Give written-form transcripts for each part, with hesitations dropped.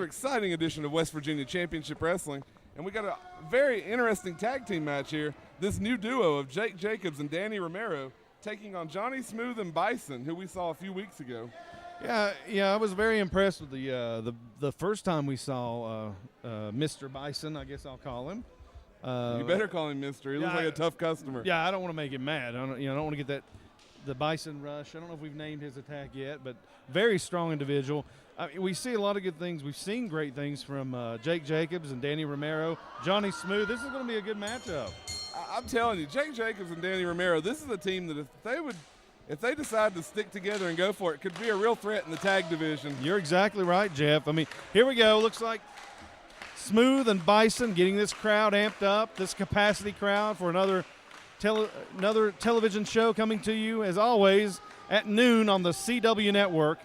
another exciting edition of West Virginia Championship Wrestling. And we got a very interesting tag team match here. This new duo of Jake Jacobs and Danny Romero taking on Johnny Smooth and Bison, who we saw a few weeks ago. Yeah, I was very impressed with the first time we saw Mr. Bison, I guess I'll call him. You better call him Mister. He looks like a tough customer. Yeah, I don't want to make him mad. I don't want to get the Bison Rush. I don't know if we've named his attack yet, but very strong individual. We see a lot of good things. We've seen great things from Jake Jacobs and Danny Romero. Johnny Smooth, this is going to be a good matchup. I'm telling you, Jake Jacobs and Danny Romero, this is a team that if they decide to stick together and go for it, could be a real threat in the tag division. You're exactly right, Jeff. I mean, here we go. Looks like Smooth and Bison getting this crowd amped up, this capacity crowd for another television show coming to you, as always, at noon on the CW Network.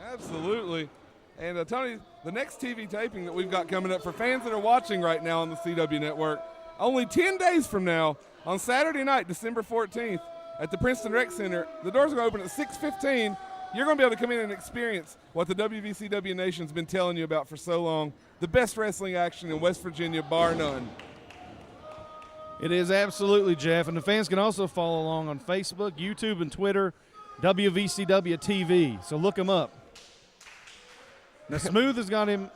Absolutely. And, Tony, the next TV taping that we've got coming up for fans that are watching right now on the CW Network, only 10 days from now, on Saturday night, December 14th, at the Princeton Rec Center, the doors are going to open at 6:15. You're going to be able to come in and experience what the WVCW Nation's been telling you about for so long, the best wrestling action in West Virginia, bar none. It is absolutely, Jeff. And the fans can also follow along on Facebook, YouTube, and Twitter, WVCW TV. So look them up. Now, Smooth has got him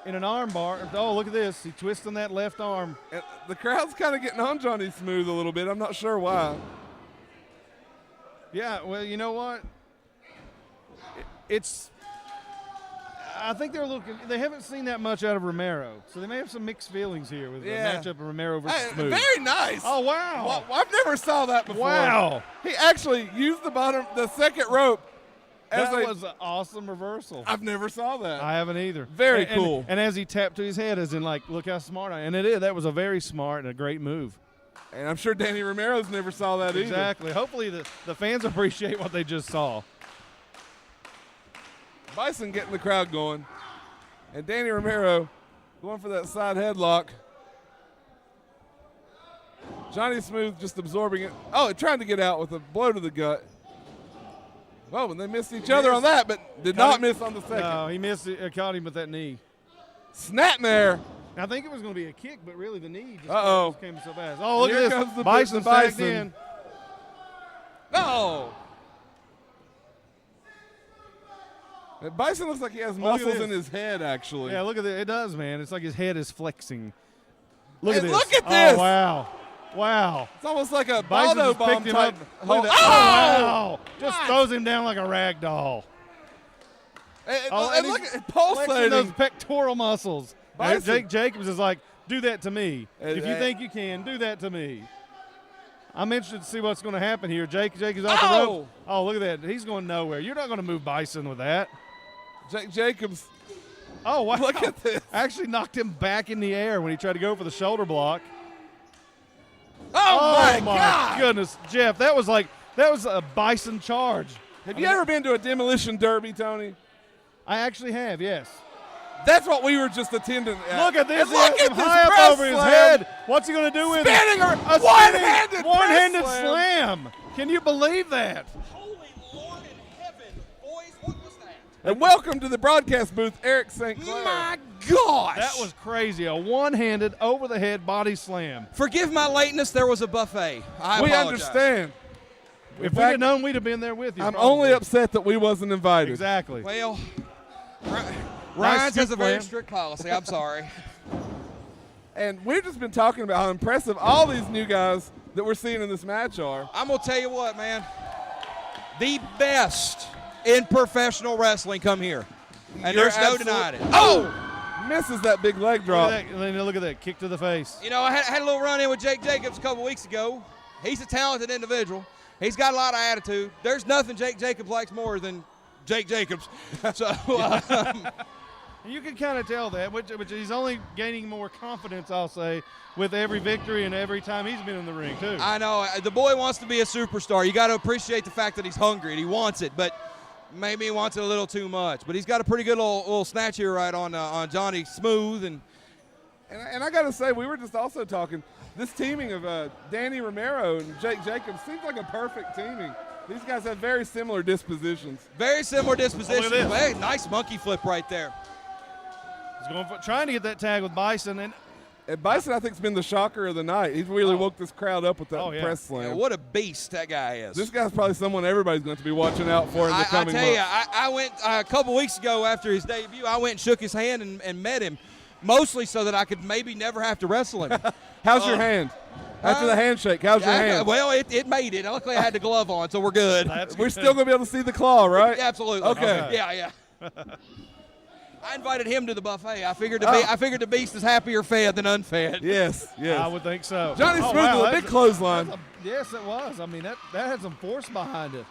in an arm bar. Oh, look at this. He's twisting that left arm. And the crowd's kind of getting on Johnny Smooth a little bit. I'm not sure why. Yeah, well, you know what? I think they haven't seen that much out of Romero, so they may have some mixed feelings here with the matchup of Romero versus Smooth. Very nice. Oh, wow. Well, I've never saw that before. Wow. He actually used the second rope. That was an awesome reversal. I've never saw that. I haven't either. Very cool. And as he tapped to his head, as in, like, look how smart I am. And it is. That was a very smart and a great move. And I'm sure Danny Romero's never saw that either. Exactly. Hopefully the fans appreciate what they just saw. Bison getting the crowd going. And Danny Romero going for that side headlock. Johnny Smooth just absorbing it. Oh, trying to get out with a blow to the gut. Oh, and they missed each other on that, but did not miss on the second. No, he missed it, caught him with that knee. Snapmare. I think it was going to be a kick, but really the knee just came so fast. Oh, look Here at comes this. the Bison sagged in. No. Bison looks like he has muscles in his head, actually. Yeah, look at it. It does, man. It's like his head is flexing. Look at this. Look at this. Oh, wow. Wow. It's almost like a Bison Baldo just bomb picked him type. up. Oh, Wow. Just throws him down like a rag doll. And look at it flexing pulsating. those pectoral muscles. Bison. Jake Jacobs is like, do that to me. If you and- think you can, do that to me. I'm interested to see what's going to happen here. Jake is off the rope. Oh, look at that. He's going nowhere. You're not going to move Bison with that. Jake Jacobs. Oh, wow. Look at this. Actually knocked him back in the air when he tried to go for the shoulder block. Oh, my God. goodness. Jeff, that was a Bison charge. Have you ever been to a demolition derby, Tony? I actually have, yes. That's what we were just attending at. Look at this. And look He has at him this high up press over his slam. head. What's he going to do with Spinning it? or A one-handed one-handed press slam. Can you believe that? Holy Lord in heaven, boys, what was that? And welcome to the broadcast booth, Eric St. Clair. My gosh! That was crazy. A one-handed, over-the-head body slam. Forgive my lateness, there was a buffet. I We apologize. understand. If we'd have known, we'd have been there with you. I'm probably. only upset that we wasn't invited. Exactly. Well, Ryan's has a very plan. strict policy. I'm sorry. And we've just been talking about how impressive all these new guys that we're seeing in this match are. I'm going to tell you what, man. The best in professional wrestling come here. And You're there's no absolute- denying it. Oh! Misses that big leg drop. Look at that kick to the face. You know, I had a little run-in with Jake Jacobs a couple weeks ago. He's a talented individual. He's got a lot of attitude. There's nothing Jake Jacobs likes more than Jake Jacobs. So You can kind of tell that, which he's only gaining more confidence, I'll say, with every victory and every time he's been in the ring, too. I know. The boy wants to be a superstar. You got to appreciate the fact that he's hungry and he wants it, but maybe he wants it a little too much. But he's got a pretty good little snatch here right on Johnny Smooth. And I got to say, we were just also talking, this teaming of Danny Romero and Jake Jacobs seems like a perfect teaming. These guys have very similar dispositions. Very similar dispositions. Oh, look at this. Hey, nice monkey flip right there. He's going for, trying to get that tag with Bison. And Bison, I think, has been the shocker of the night. He's really woke this crowd up with that press slam. Yeah, what a beast that guy is. This guy's probably someone everybody's going to be watching out for in the coming months. I tell you, I went a couple weeks ago after his debut, I went and shook his hand and met him, mostly so that I could maybe never have to wrestle him. How's your hand? After the handshake, how's your hand? Well, it made it. Luckily, I had the glove on, so we're good. We're still going to be able to see the claw, right? Yeah, absolutely. Okay. Yeah. I invited him to the buffet. I figured the beast is happier fed than unfed. Yes. I would think so. Johnny Smooth with a big clothesline. Yes, it was. I mean, that had some force behind it.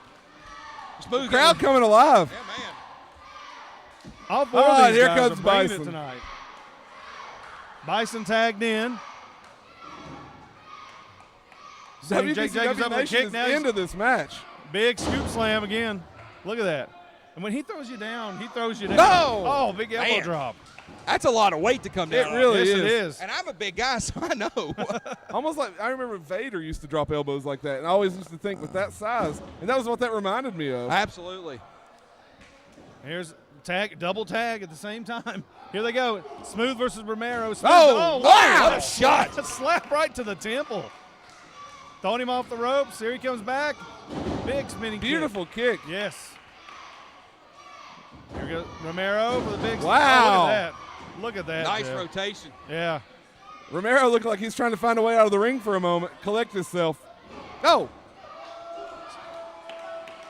Smooth Crowd coming alive. Yeah, man. All four of these here guys comes are bringing Bison it tonight. Bison tagged in. WVCW Nation is into this match. Big scoop slam again. Look at that. And when he throws you down, he throws you down. No! Oh, big elbow drop. That's a lot of weight to come down. It really Yes, is. it is. And I'm a big guy, so I know. Almost like I remember Vader used to drop elbows like that, and I always used to think with that size, and that was what that reminded me of. Absolutely. Here's double tag at the same time. Here they go. Smooth versus Romero. Smooth. Oh, wow, what a shot. A slap right to the temple. Throwing him off the ropes. Here he comes back. Big spinning Beautiful kick. Yes. Here goes Romero for the big. Wow. Oh, look at that. Nice Jeff. rotation. Yeah. Romero looked like he's trying to find a way out of the ring for a moment, collect himself. Oh,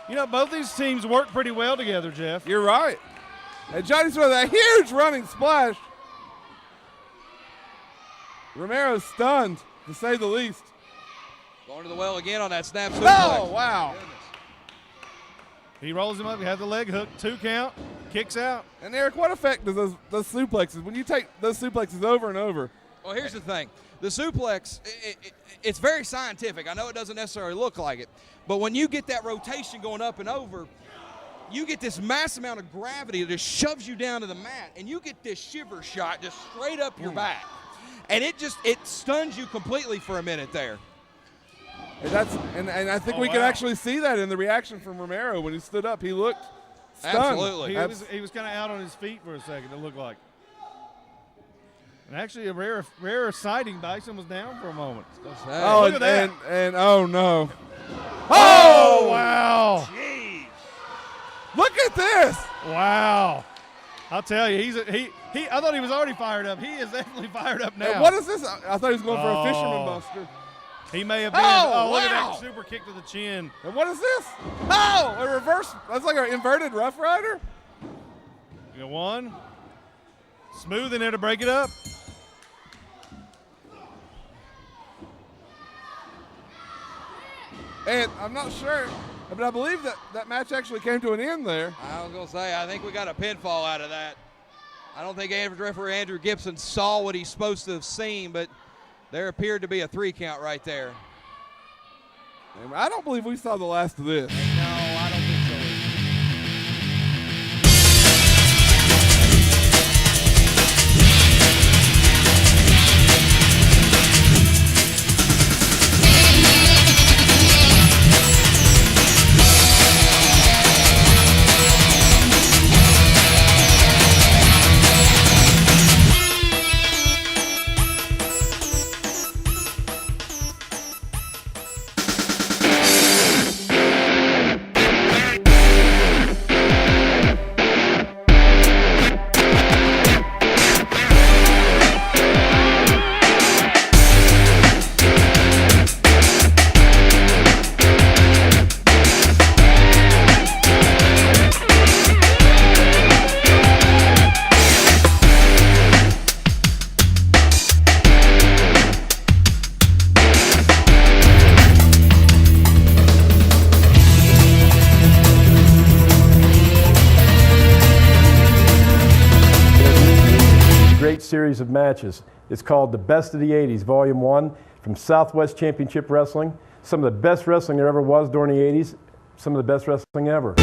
You know, both these teams work pretty well together, Jeff. you're right. And Johnny Smith, a huge running splash. Romero's stunned, to say the least. Going to the well again on that snap suplex. Oh, wow. Goodness. He rolls him up. He has the leg hook. 2 count. Kicks out. And Eric, what effect does those suplexes, when you take those suplexes over and over? Well, here's the thing. The suplex, it's very scientific. I know it doesn't necessarily look like it, but when you get that rotation going up and over, you get this mass amount of gravity that just shoves you down to the mat, and you get this shiver shot just straight up your back. And it stuns you completely for a minute there. And I think we can actually see that in the reaction from Romero when he stood up. He looked stunned. Absolutely. He was kind of out on his feet for a second, it looked like. And actually, a rare sighting. Bison was down for a moment. Oh, look at that. And oh no. Oh, wow. Jeez. Look at this. Wow. I'll tell you, I thought he was already fired up. He is definitely fired up now. And what is this? I thought he was going for a fisherman buster. He may have been. Oh, look at wow. that super kick to the chin. And what is this? Oh, a reverse. That's like an inverted Rough Rider. You got one. Smooth in there to break it up. And I'm not sure, but I believe that match actually came to an end there. I was going to say, I think we got a pinfall out of that. I don't think referee Andrew Gibson saw what he's supposed to have seen, but there appeared to be a 3 count right there. And I don't believe we saw the last of this. No, I don't think so. Series of matches. It's called the Best of the 80s, Volume 1, from Southwest Championship Wrestling. Some of the best wrestling there ever was during the 80s, some of the best wrestling ever.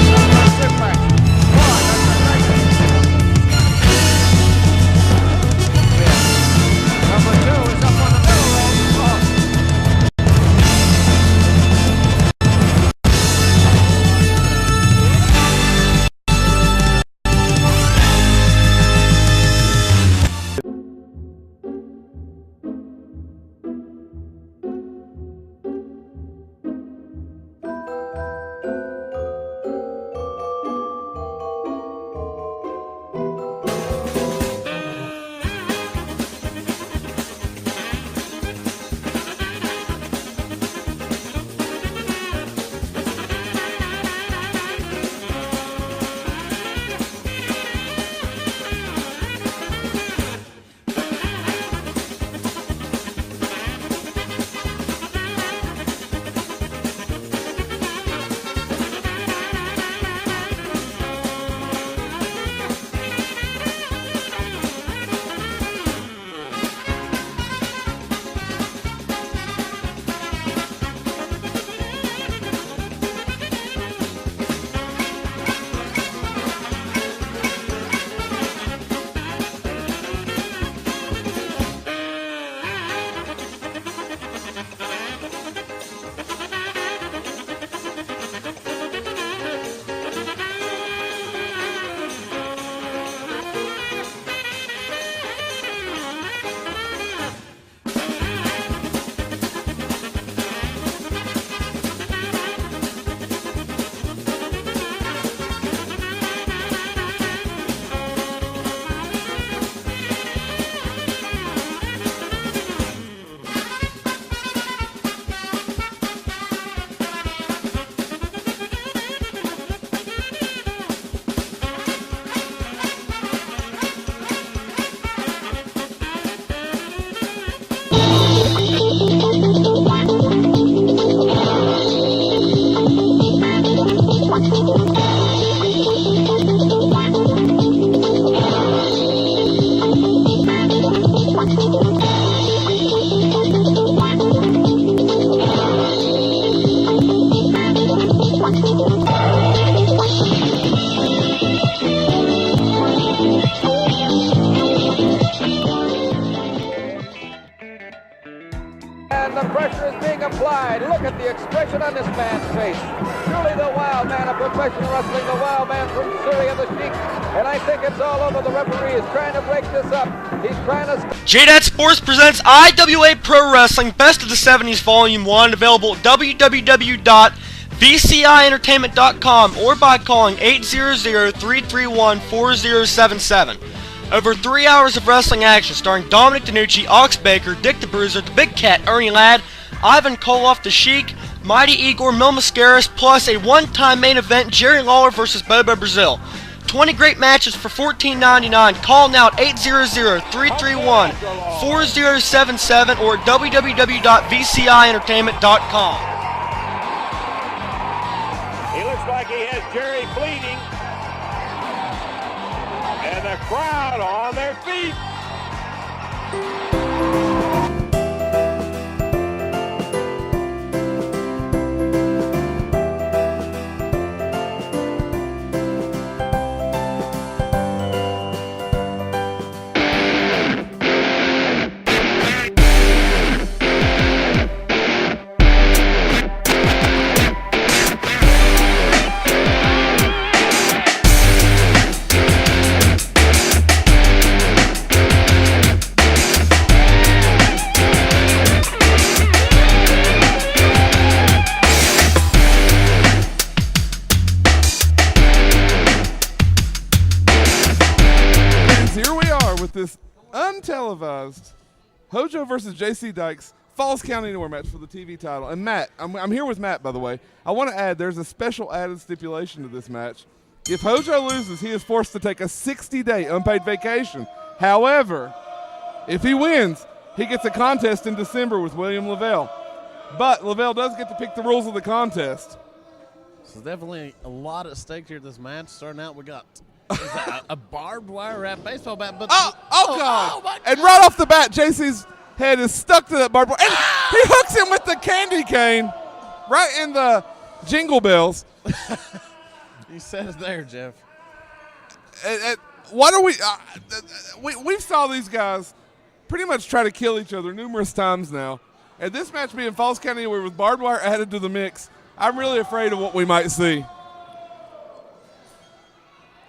my, look at the expression on this man's face. Surely the wild man of professional wrestling, the wild man from Syria, the Sheik. And I think it's all over. The referee is trying to break this up. He's trying to... JDAT Sports presents IWA Pro Wrestling Best of the 70s Volume 1, available at www.vcientertainment.com or by calling 800-331-4077. Over 3 hours of wrestling action starring Dominic DeNucci, Ox Baker, Dick the Bruiser, The Big Cat, Ernie Ladd, Ivan Koloff, The Sheik, Mighty Igor, Mil Mascaras, plus a one-time main event, Jerry Lawler vs. Bobo Brazil. 20 great matches for $14.99. Call now at 800-331-4077 or at www.vcientertainment.com. He looks like he has Jerry bleeding. And the crowd on their feet. This untelevised Hojo versus JC Dykes Falls County Anywhere match for the TV title. And Matt, I'm here with Matt, by the way. I want to add there's a special added stipulation to this match. If Hojo loses, he is forced to take a 60-day unpaid vacation. However, if he wins, he gets a contest in December with William Lavelle. But Lavelle does get to pick the rules of the contest. So definitely a lot at stake here this match. Starting out, we got a barbed wire wrap baseball bat. But God. Oh, my God. And right off the bat, JC's head is stuck to that barbed wire. And he hooks him with the candy cane right in the jingle bells. You said it there, Jeff. What are we saw these guys pretty much try to kill each other numerous times now. And this match being Falls County Anywhere with barbed wire added to the mix, I'm really afraid of what we might see.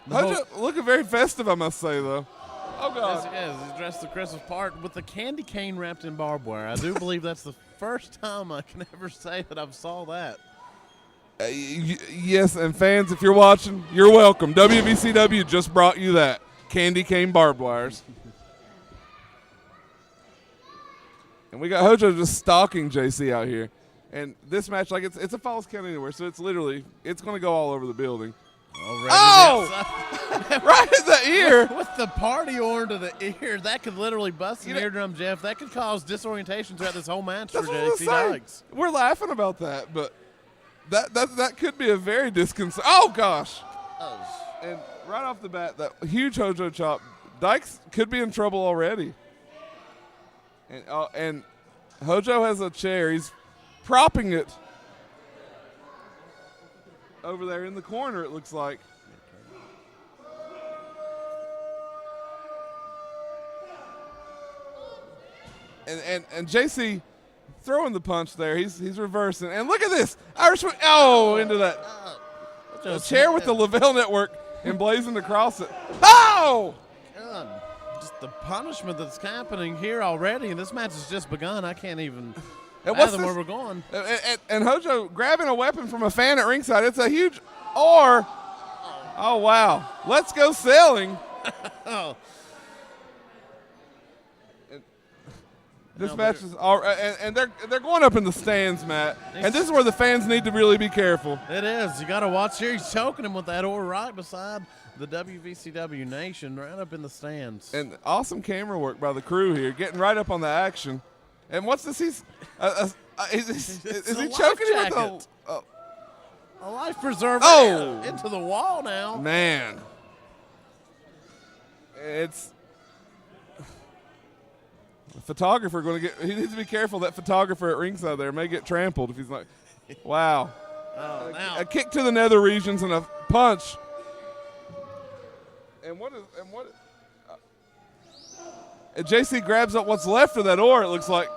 Hojo looking very festive, I must say, though. Oh, God. Yes, he is. He's dressed the Christmas part with the candy cane wrapped in barbed wire. I do believe that's the first time I can ever say that I've saw that. Yes, and fans, if you're watching, you're welcome. WVCW just brought you that. Candy cane barbed wires. And we got Hojo just stalking JC out here. And this match, like it's a Falls County Anywhere, so it's going to go all over the building. Oh! Right in the ear. With the party horn to the ear, that could literally bust an eardrum, Jeff. That could cause disorientation throughout this whole match for JC Dykes. We're laughing about that, but that could be a very disconcerting. Oh, gosh. And right off the bat, that huge Hojo chop. Dykes could be in trouble already. And Hojo has a chair. He's propping it over there in the corner, it looks like. And JC throwing the punch there. He's reversing. And look at this. Irish whip. Oh, into that chair with the Lavelle Network emblazoned across it. Oh! God, just the punishment that's happening here already, and this match has just begun. I can't even fathom where we're going. And Hojo grabbing a weapon from a fan at ringside. It's a huge or. Oh, wow. Let's go sailing. Oh. This match is all and they're going up in the stands, Matt. And this is where the fans need to really be careful. It is. You got to watch here. He's choking him with that oar right beside the WVCW Nation, right up in the stands. And awesome camera work by the crew here, getting right up on the action. And what's this? Is he choking him with a life preserver? Oh, into the wall now. Man, it's. The photographer he needs to be careful. That photographer at ringside there may get trampled if he's like, wow. A kick to the nether regions and a punch. And JC grabs up what's left of that oar, it looks like.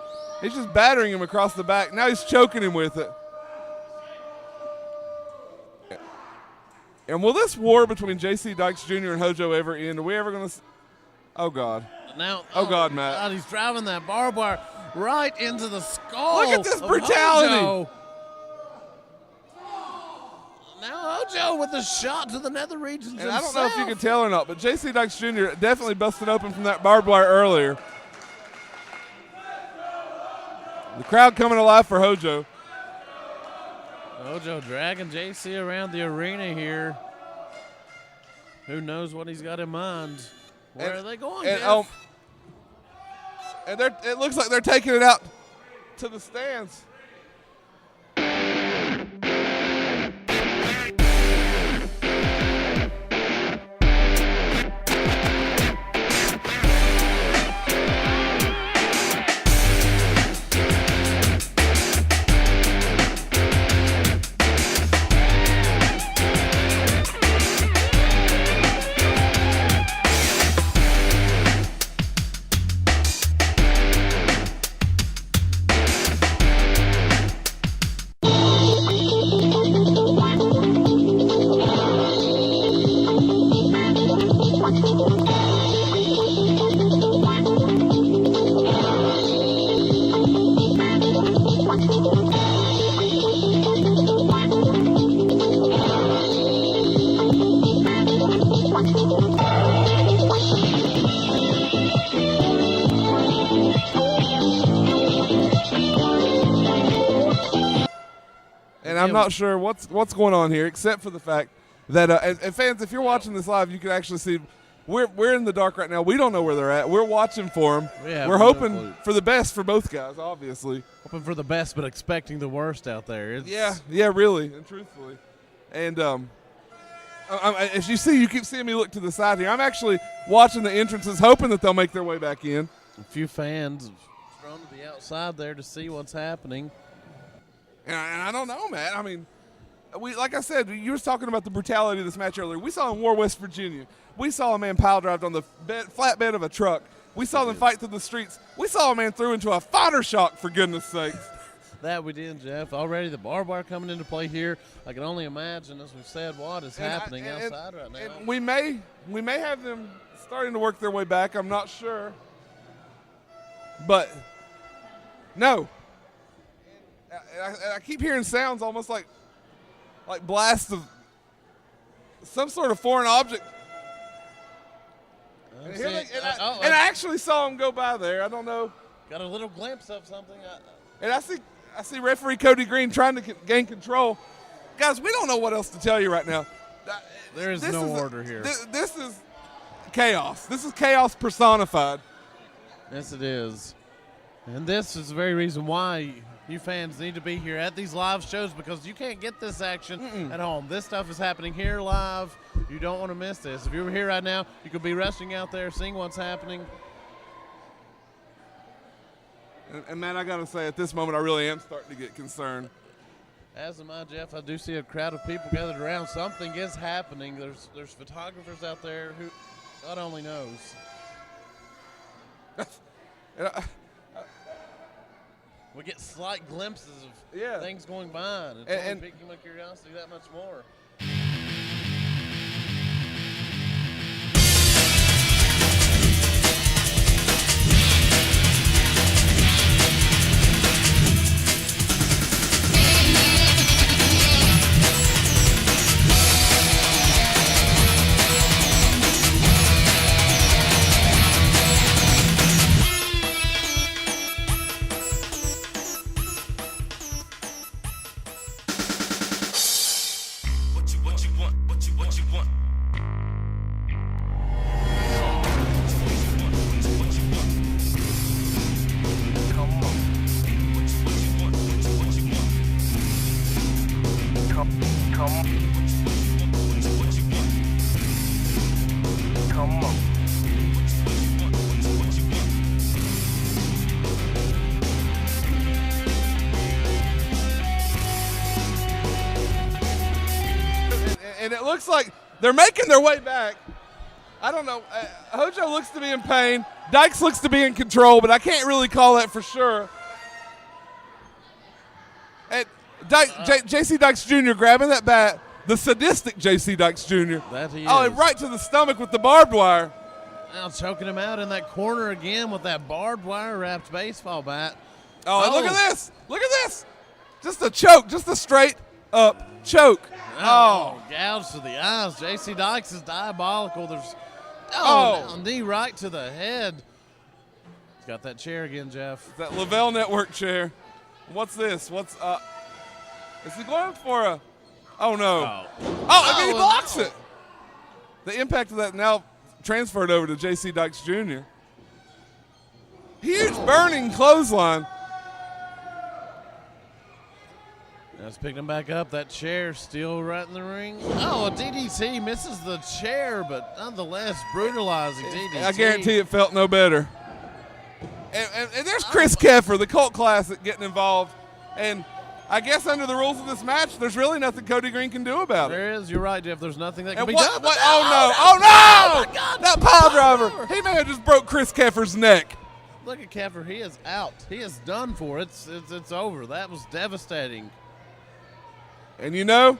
He's just battering him across the back. Now he's choking him with it. And will this war between J.C. Dykes Jr. and Hojo ever end? Are we ever going to Oh, God. Now, oh, God, Matt. God, he's driving that barbed wire right into the skull. Look at this brutality. Hojo. Now Hojo with a shot to the nether regions And himself. I don't know if you can tell or not, but J.C. Dykes Jr. definitely busted open from that barbed wire earlier. The crowd coming alive for Hojo. Hojo dragging JC around the arena here. Who knows what he's got in mind? Where are they going, Jeff? And it looks like they're taking it out to the stands. And I'm not sure what's going on here, except for the fact that and fans, if you're watching this live, you can actually see we're in the dark right now. We don't know where they're at. We're watching for them. We're hoping for the best for both guys, obviously. Hoping for the best, but expecting the worst out there. Yeah, really and truthfully. And as you see, you keep seeing me look to the side here. I'm actually watching the entrances, hoping that they'll make their way back in. A few fans thrown to the outside there to see what's happening. And I don't know, man. I mean, like I said, you was talking about the brutality of this match earlier. We saw in War, West Virginia. We saw a man pile drived on the flatbed of a truck. We saw them fight through the streets. We saw a man threw into a fodder shock, for goodness sakes. That we did, Jeff. Already the barbed wire coming into play here. I can only imagine, as we've said, what is happening outside right now. And we may have them starting to work their way back. I'm not sure. But, no. I keep hearing sounds almost like blasts of some sort of foreign object. And I actually saw him go by there. I don't know. Got a little glimpse of something. And I see referee Cody Green trying to gain control. Guys, we don't know what else to tell you right now. There is no order here. This is chaos. This is chaos personified. Yes, it is. And this is the very reason why you fans need to be here at these live shows, because you can't get this action at home. This stuff is happening here live. You don't want to miss this. If you were here right now, you could be wrestling out there, seeing what's happening. And Matt, I got to say, at this moment, I really am starting to get concerned. As am I, Jeff. I do see a crowd of people gathered around. Something is happening. There's photographers out there who God only knows. We get slight glimpses of things going by, and it's only piquing my curiosity that much more. And it looks like they're making their way back. I don't know. Hojo looks to be in pain. Dykes looks to be in control, but I can't really call that for sure. J.C. Dykes Jr. grabbing that bat. The sadistic J.C. Dykes Jr. That he is. Oh, and right to the stomach with the barbed wire. Now choking him out in that corner again with that barbed wire wrapped baseball bat. Oh, and look at this. Look at this. Just a choke. Just a straight up choke. Oh. Gouge to the eyes. J.C. Dykes is diabolical. There's now knee right to the head. He's got that chair again, Jeff. That Lavelle Network chair. What's this? Is he going for a? Oh no! I mean, he blocks it. The impact of that now transferred over to J.C. Dykes Jr. Huge burning clothesline. That's picking him back up. That chair still right in the ring. Oh, a DDT misses the chair, but nonetheless brutalizing DDT. I guarantee it felt no better. And there's Chris Keffer, the Cult Classic, getting involved. And I guess under the rules of this match, there's really nothing Cody Green can do about it. There is. You're right, Jeff. There's nothing that can And be what, done. what, oh, no. Oh, no. my God. That pile driver. He may have just broke Chris Keffer's neck. Look at Keffer. He is out. He is done for. It's over. That was devastating. And you know,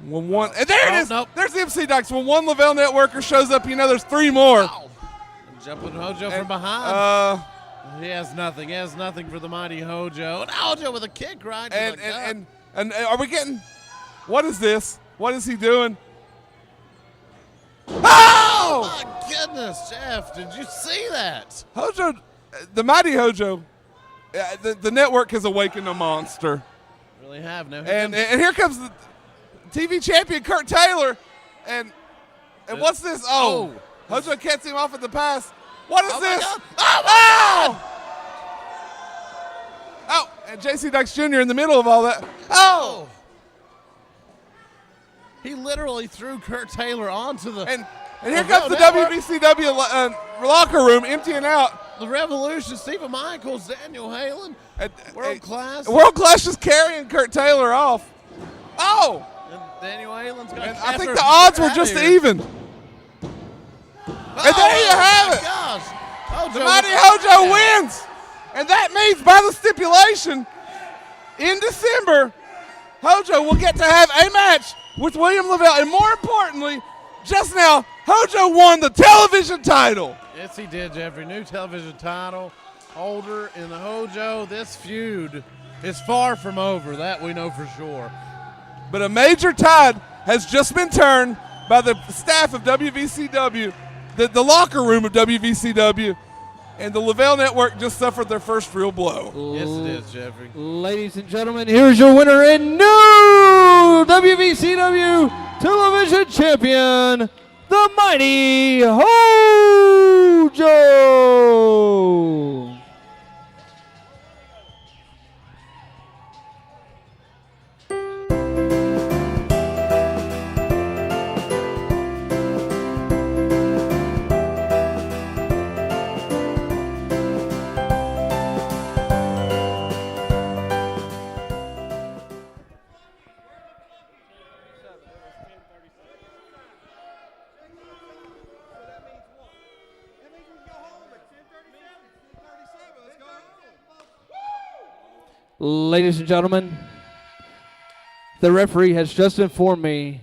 when one, and there it is. Nope. There's the MC Dykes. When one Lavelle Networker shows up, you know there's three more. Ow. Jumping Hojo from behind. He has nothing. He has nothing for the mighty Hojo. And Hojo with a kick right to the gut. And are we getting? What is this? What is he doing? Oh! My goodness, Jeff! Did you see that? Hojo, the mighty Hojo. The network has awakened a monster. Really have no. And here comes the TV champion Kurt Taylor, and what's this? Oh, Hojo cuts him off at the pass. What is this? Oh! Oh! And J.C. Dykes Jr. in the middle of all that. Oh! He literally threw Kurt Taylor onto the. And here comes the WVCW locker room emptying out. The Revolution, Stephen Michaels, Daniel Halen, World Class. World Class just carrying Kurt Taylor off. Oh! And Daniel Halen's got. And I think the odds were just even. And there you have it. Gosh. The mighty Hojo wins. And that means by the stipulation, in December, Hojo will get to have a match with William Lavelle. And more importantly, just now, Hojo won the television title. Yes, he did, Jeffrey. New television title holder in the Hojo. This feud is far from over. That we know for sure. But a major tide has just been turned by the staff of WVCW, the locker room of WVCW, and the Lavelle Network just suffered their first real blow. Yes, it is, Jeffrey. Ladies and gentlemen, here's your winner and new WVCW television champion, the mighty Hojo. Ladies and gentlemen, the referee has just informed me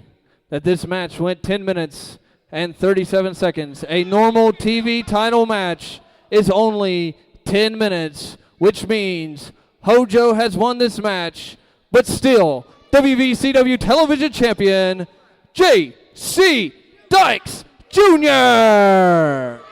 that this match went 10 minutes and 37 seconds. A normal TV title match is only 10 minutes, which means Hojo has won this match, but still, WVCW television champion, J.C. Dykes Jr.